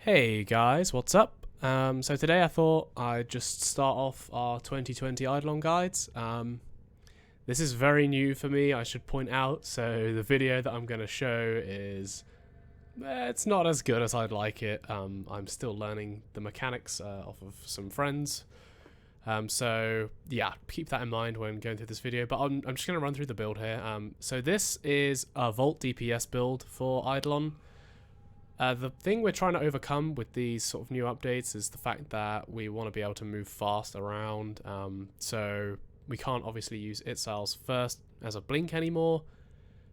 Hey guys, what's up? So today I thought I'd just start off our 2020 Eidolon guides. This is very new for me, I should point out, so the video that I'm going to show is... it's not as good as I'd like it. I'm still learning the mechanics off of some friends. So yeah, keep that in mind when going through this video, but I'm just going to run through the build here. So this is a Vault DPS build for Eidolon. The thing we're trying to overcome with these sort of new updates is the fact that we want to be able to move fast around, so we can't obviously use Itzel's first as a blink anymore,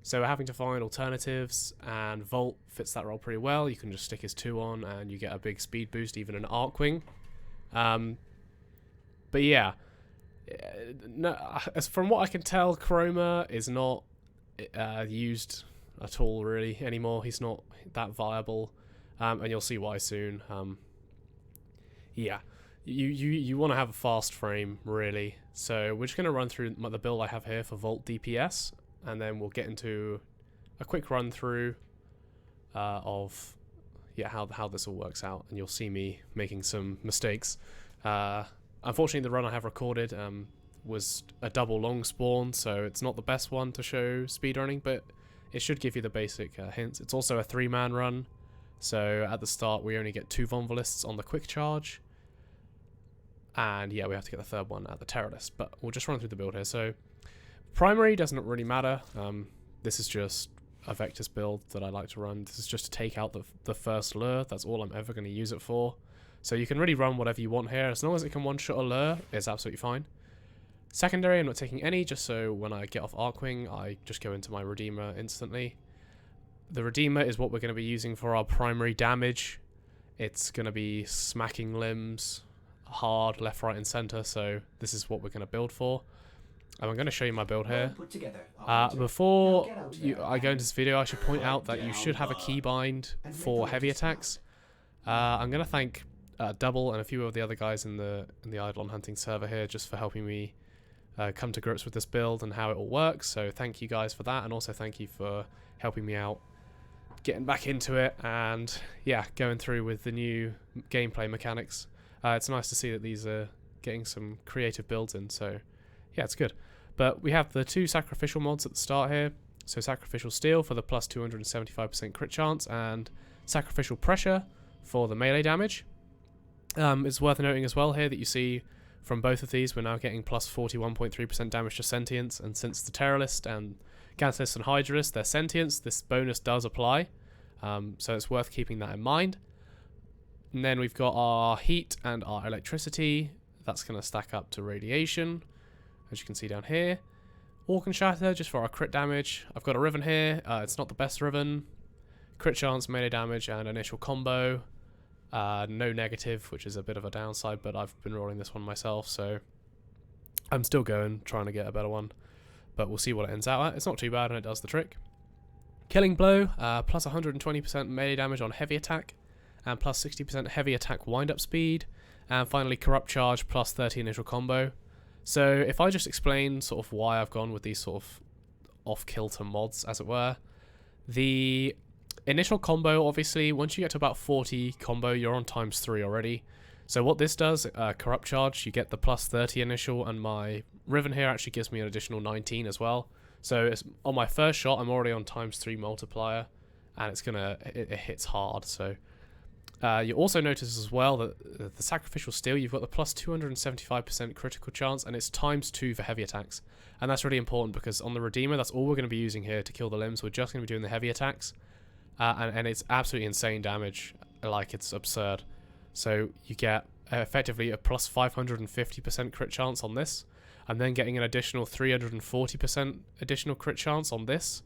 so we're having to find alternatives, and Volt fits that role pretty well. You can just stick his 2 on and you get a big speed boost, even an Arcwing. But yeah, no, as from what I can tell, Chroma is not used at all really anymore. He's not that viable, and you'll see why soon. Yeah, you want to have a fast frame really, so we're just going to run through the build I have here for Vault DPS, and then we'll get into a quick run through of how this all works out, and you'll see me making some mistakes. Unfortunately, the run I have recorded was a double long spawn, so it's not the best one to show speedrunning, but it should give you the basic hints. It's also a 3-man run, so at the start we only get 2 Vonvalists on the quick charge, and yeah, we have to get the 3rd one at the Terrorist, but we'll just run through the build here. So primary doesn't really matter. This is just a Vectis build that I like to run. This is just to take out the first lure. That's all I'm ever going to use it for. So you can really run whatever you want here. As long as it can one-shot a lure, it's absolutely fine. Secondary, I'm not taking any, just so when I get off Arcwing, I just go into my Redeemer instantly. The Redeemer is what we're going to be using for our primary damage. It's going to be smacking limbs hard, left, right, and center, so this is what we're going to build for. And I'm going to show you my build here. Before I go into this video, I should point out that you should have a keybind for heavy attacks. I'm going to thank Double and a few of the other guys in the Eidolon hunting server here just for helping me come to grips with this build and how it all works, so thank you guys for that, and also thank you for helping me out getting back into it and yeah, going through with the new gameplay mechanics. It's nice to see that these are getting some creative builds in, so yeah, it's good. But we have the 2 sacrificial mods at the start here, so Sacrificial Steel for the plus 275% crit chance, and Sacrificial Pressure for the melee damage. It's worth noting as well here that you see from both of these, we're now getting plus 41.3% damage to sentience, and since the Terrorist and Gantless and Hydralist, they're sentience, this bonus does apply, so it's worth keeping that in mind. And then we've got our heat and our electricity. That's going to stack up to radiation, as you can see down here. Orc and Shatter, just for our crit damage. I've got a Riven here, it's not the best Riven. Crit chance, melee damage, and initial combo. No negative, which is a bit of a downside, but I've been rolling this one myself, so I'm still trying to get a better one, but we'll see what it ends out at. It's not too bad, and it does the trick. Killing Blow, plus 120% melee damage on heavy attack, and plus 60% heavy attack wind-up speed, and finally Corrupt Charge, plus 30 initial combo. So if I just explain sort of why I've gone with these sort of off-kilter mods, as it were, the initial combo, obviously, once you get to about 40 combo, you're on ×3 already. So what this does, Corrupt Charge, you get the plus 30 initial, and my Riven here actually gives me an additional 19 as well. So it's, on my first shot, I'm already on ×3 multiplier, and it hits hard. So you also notice as well that the Sacrificial Steel, you've got the plus 275% critical chance, and it's ×2 for heavy attacks. And that's really important because on the Redeemer, that's all we're going to be using here to kill the limbs. We're just going to be doing the heavy attacks. And it's absolutely insane damage, like it's absurd. So you get effectively a plus 550% crit chance on this, and then getting an additional 340% additional crit chance on this,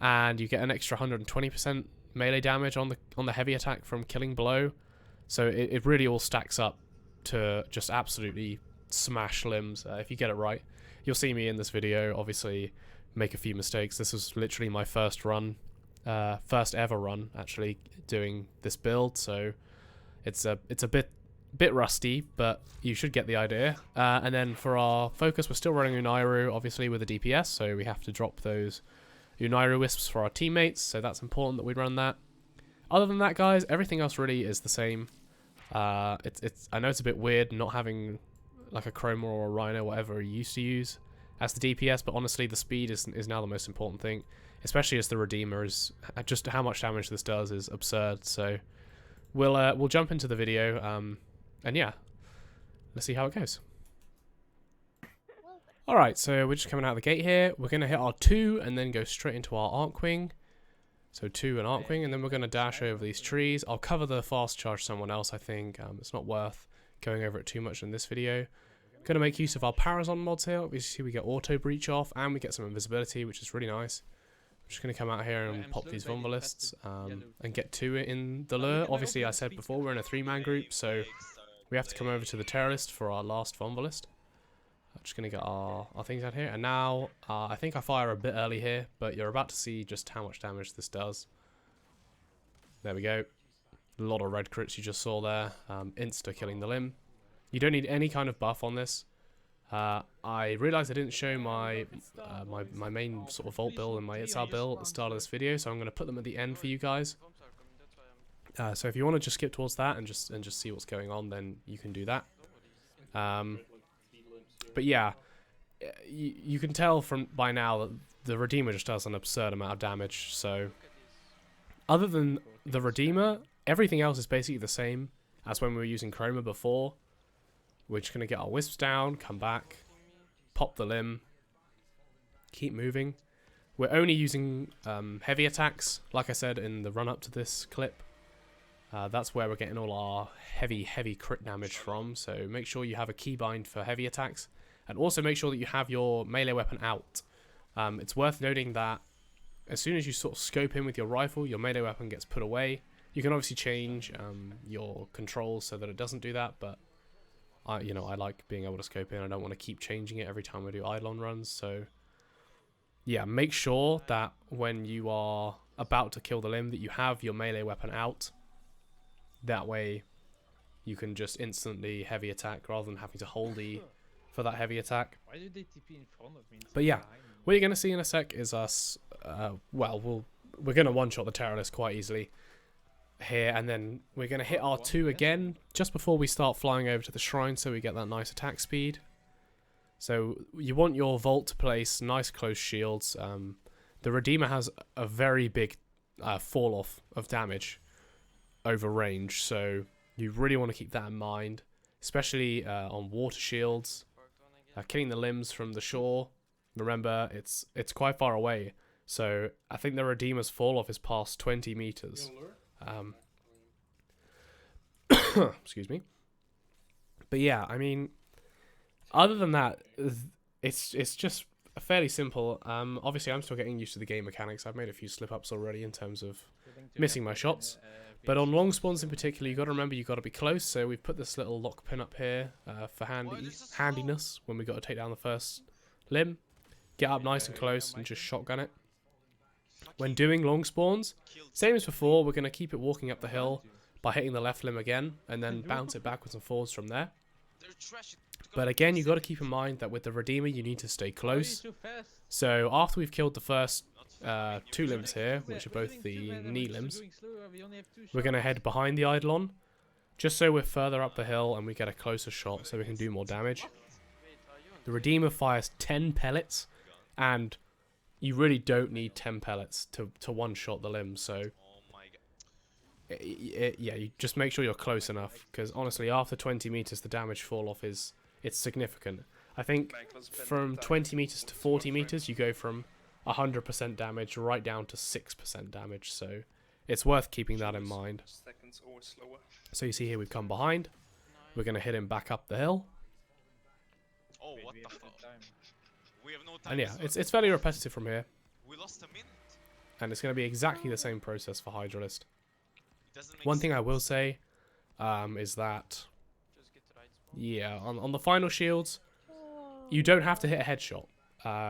and you get an extra 120% melee damage on the heavy attack from Killing Blow. So it really all stacks up to just absolutely smash limbs if you get it right. You'll see me in this video obviously make a few mistakes. This was literally my first ever run actually doing this build, so it's a bit rusty, but you should get the idea. And then for our focus, we're still running Unairu obviously with a DPS, so we have to drop those Unairu Wisps for our teammates, so that's important that we run that. Other than that, guys, everything else really is the same. It's I know it's a bit weird not having like a Chroma or a Rhino, whatever you used to use as the DPS, but honestly the speed is now the most important thing, especially as the Redeemer is just how much damage this does is absurd. So we'll jump into the video, and yeah, let's see how it goes. Alright, so we're just coming out of the gate here. We're going to hit our 2 and then go straight into our Arc Wing. So 2 and Arc Wing, and then we're going to dash over these trees. I'll cover the fast charge someone else, I think. It's not worth going over it too much in this video. Going to make use of our Parazon mods here. Obviously we get auto breach off and we get some invisibility, which is really nice. I'm just going to come out here and pop these Vomvalists and get to it in the lure. Obviously I said before we're in a 3-man group, so we have to come over to the Terrorist for our last Vomvalist. I'm just going to get our things out here. And now, I think I fire a bit early here, but you're about to see just how much damage this does. There we go. A lot of red crits you just saw there. Insta killing the limb. You don't need any kind of buff on this. I realised I didn't show my my main sort of Vault build and my Itzal build at the start of this video, so I'm going to put them at the end for you guys. So if you want to just skip towards that and just see what's going on, then you can do that. But yeah, you can tell from by now that the Redeemer just does an absurd amount of damage. So other than the Redeemer, everything else is basically the same as when we were using Chroma before. We're just going to get our Wisps down, come back, pop the limb, keep moving. We're only using heavy attacks, like I said in the run-up to this clip. That's where we're getting all our heavy crit damage from, so make sure you have a keybind for heavy attacks. And also make sure that you have your melee weapon out. It's worth noting that as soon as you sort of scope in with your rifle, your melee weapon gets put away. You can obviously change your controls so that it doesn't do that, but I like being able to scope in. I don't want to keep changing it every time I do Eidolon runs, so yeah, make sure that when you are about to kill the limb that you have your melee weapon out. That way you can just instantly heavy attack rather than having to hold E for that heavy attack. Why did they TP in front of me? But yeah, what you're going to see in a sec is us, we're going to one-shot the Terrorist quite easily here, and then we're going to hit R2 again just before we start flying over to the shrine so we get that nice attack speed. So you want your Vault to place nice close shields. The Redeemer has a very big fall off of damage over range, so you really want to keep that in mind, especially on water shields. Killing the limbs from the shore, remember it's quite far away, so I think the Redeemer's fall off is past 20 meters. Excuse me. But yeah, I mean, other than that, it's just fairly simple. Obviously I'm still getting used to the game mechanics. I've made a few slip-ups already in terms of missing my shots. But on long spawns in particular, you got to remember you got to be close. So we've put this little lock pin up here for handiness when we got to take down the first limb. Get up nice and close and just shotgun it. When doing long spawns, same as before, we're going to keep it walking up the hill by hitting the left limb again and then bounce it backwards and forwards from there. But again, you got to keep in mind that with the Redeemer, you need to stay close. So after we've killed the first 2 limbs here, which are both the knee limbs, we're going to head behind the Eidolon, just so we're further up the hill and we get a closer shot so we can do more damage. The Redeemer fires 10 pellets, and you really don't need 10 pellets to one-shot the limbs, so yeah, you just make sure you're close enough, because honestly, after 20 meters, the damage fall-off it's significant. I think from 20 meters to 40 meters, you go from 100% damage right down to 6% damage, so it's worth keeping that in mind. So you see here we've come behind. We're going to hit him back up the hill. Oh, what the fuck? We have no time. And yeah, it's fairly repetitive from here. We lost a minute. And it's going to be exactly the same process for Hydralist. Doesn't make One thing I sense. will say is that, yeah, on the final shields, you don't have to hit a headshot.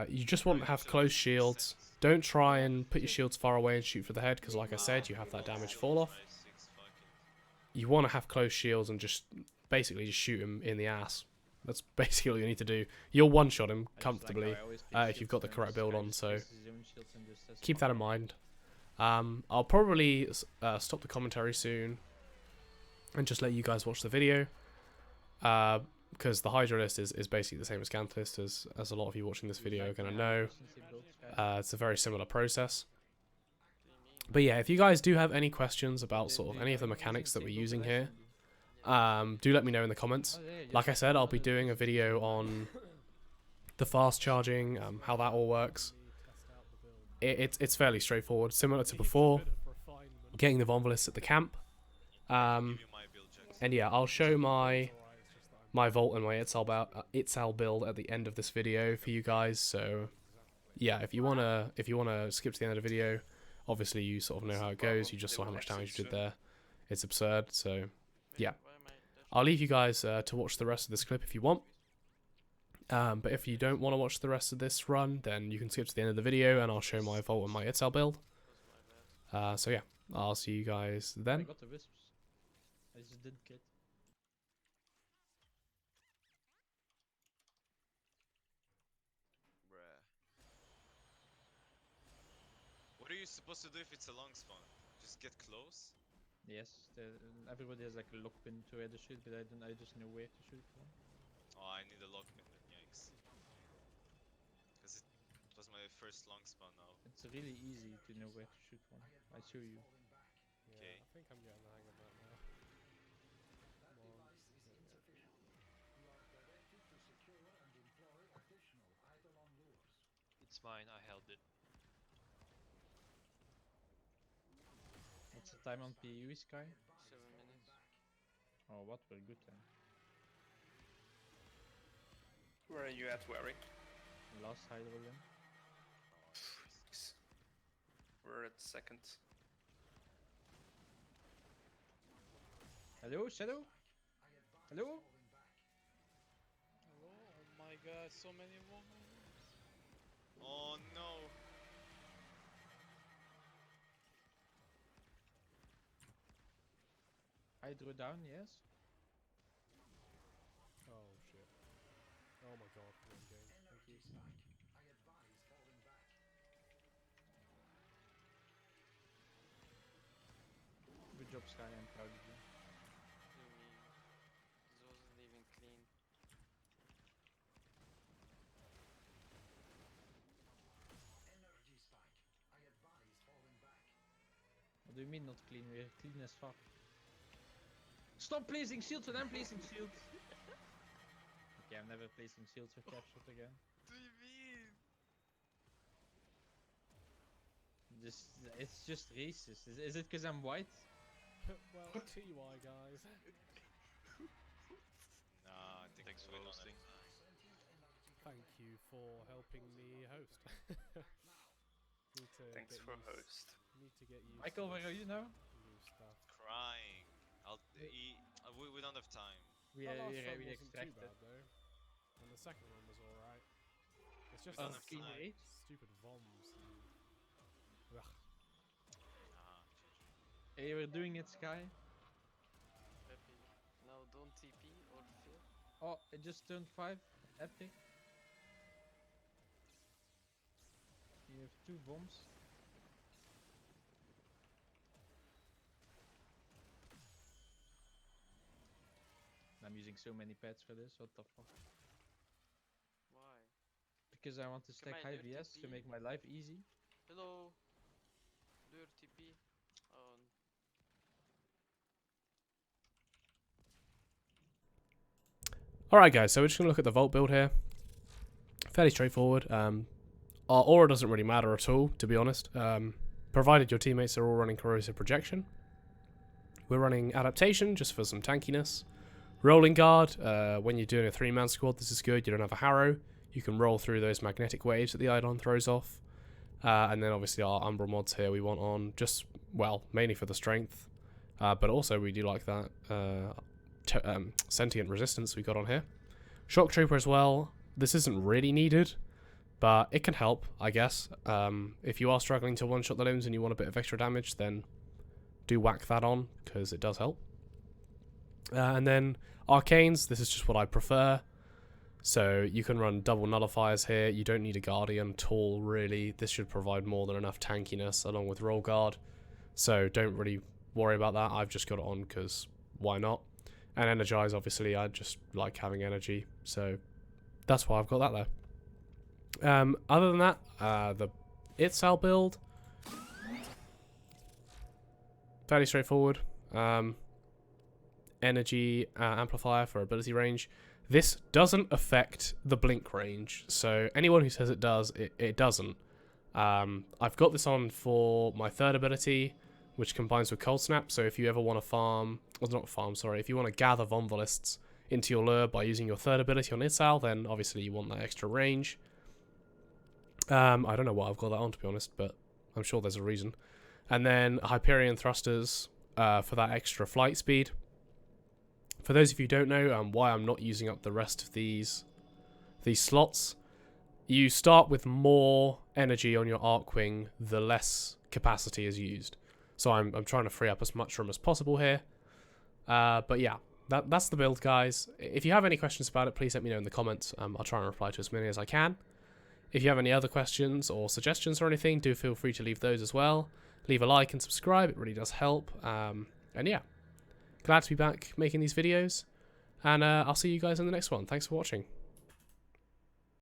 You just want to have close shields. Don't try and put your shields far away and shoot for the head, because like I said, you have that damage fall off. You want to have close shields and just basically just shoot him in the ass. That's basically all you need to do. You'll one-shot him comfortably if you've got the correct build on, so keep that in mind. I'll probably stop the commentary soon and just let you guys watch the video. Because the Hydra list is basically the same as Ganth list, as a lot of you watching this video are going to know. It's a very similar process. But yeah, if you guys do have any questions about sort of any of the mechanics that we're using here, do let me know in the comments. Like I said, I'll be doing a video on the fast charging, how that all works. It's fairly straightforward, similar to before, getting the Vonvolis at the camp. And yeah, I'll show my Vault and my Itzal build at the end of this video for you guys. So yeah, if you wanna skip to the end of the video, obviously you sort of know how it goes. You just saw how much damage you did there. It's absurd. So yeah, I'll leave you guys to watch the rest of this clip if you want. But if you don't want to watch the rest of this run, then you can skip to the end of the video and I'll show my Vault and my Itzal build. So yeah, I'll see you guys then. I got the wisps. I just didn't get. Bruh. What are you supposed to do if it's a long spawn? Just get close? Yes, everybody has like a lock pin to where to shoot, but I just know where to shoot from. Oh, I need a lock pin then, yikes. Because it was my first long spawn now. It's really easy to know where to shoot from. I show you. Okay. I think I'm getting the hang of that now. It's mine, I held it. What's the time on PU, Sky? 7 minutes. Oh, what? We're good then. Where are you at, Warwick? Last Eidolon. We're at second. Hello, Shadow? Hello? Hello? Oh my god, so many women. Oh no! Hydro down, yes? Oh shit. Oh my god, one game. Thank you. Good job, Sky, I'm proud of you. You mean this wasn't even clean. What do you mean not clean? We're clean as fuck. Stop placing shields when I'm placing shields! Okay, I'm never placing shields with captured again. What do you mean? It's just racist. Is it because I'm white? Well, TY guys. Nah, I think Thanks for we don't have hosting. Thank you for helping me host. Need to Thanks get for used- host. Need to get used Michael, to where are you now? new stuff. Crying. We don't have time. We That last we run wasn't too extracted. bad though, and the second one was alright. It's just Oh, the clean rate? stupid VOMs. Ugh. Ah, Hey, we're doing it, Sky. Happy. Now don't TP or fear. Oh, it just turned 5. Epic. You have 2 bombs. I'm using so many pads for this, what the fuck? Why? Because I want to stack Come on, high do VS to TP. make my life easy. Hello? Do your TP. Oh, Alright guys, so we're just going to look at the Vault build here. Fairly straightforward. Our aura doesn't really matter at all, to be honest. Provided your teammates are all running Corrosive Projection. We're running Adaptation, just for some tankiness. Rolling Guard, when you're doing a 3-man squad, this is good. You don't have a Harrow. You can roll through those magnetic waves that the Eidolon throws off. And then obviously our Umbral mods here we want on just, well, mainly for the strength. But also we do like that sentient resistance we got on here. Shock Trooper as well. This isn't really needed, but it can help, I guess. If you are struggling to one-shot the limbs and you want a bit of extra damage, then do whack that on, because it does help. And then Arcanes, this is just what I prefer. So you can run double nullifiers here. You don't need a Guardian at all, really. This should provide more than enough tankiness along with Roll Guard. So don't really worry about that. I've just got it on because why not? And Energize, obviously, I just like having energy. So that's why I've got that there. Other than that, the Itzal build, fairly straightforward. Energy amplifier for ability range. This doesn't affect the blink range, so anyone who says it does, it doesn't. I've got this on for my third ability, which combines with Cold Snap, so if you ever want to farm, or not farm, sorry, if you want to gather Vonvolists into your lure by using your third ability on Itzal, then obviously you want that extra range. I don't know why I've got that on, to be honest, but I'm sure there's a reason. And then Hyperion Thrusters for that extra flight speed. For those of you who don't know why I'm not using up the rest of these slots, you start with more energy on your Arcwing the less capacity is used. So I'm trying to free up as much room as possible here. But yeah, that's the build, guys. If you have any questions about it, please let me know in the comments. I'll try and reply to as many as I can. If you have any other questions or suggestions or anything, do feel free to leave those as well. Leave a like and subscribe, it really does help. And yeah, glad to be back making these videos. And I'll see you guys in the next one. Thanks for watching.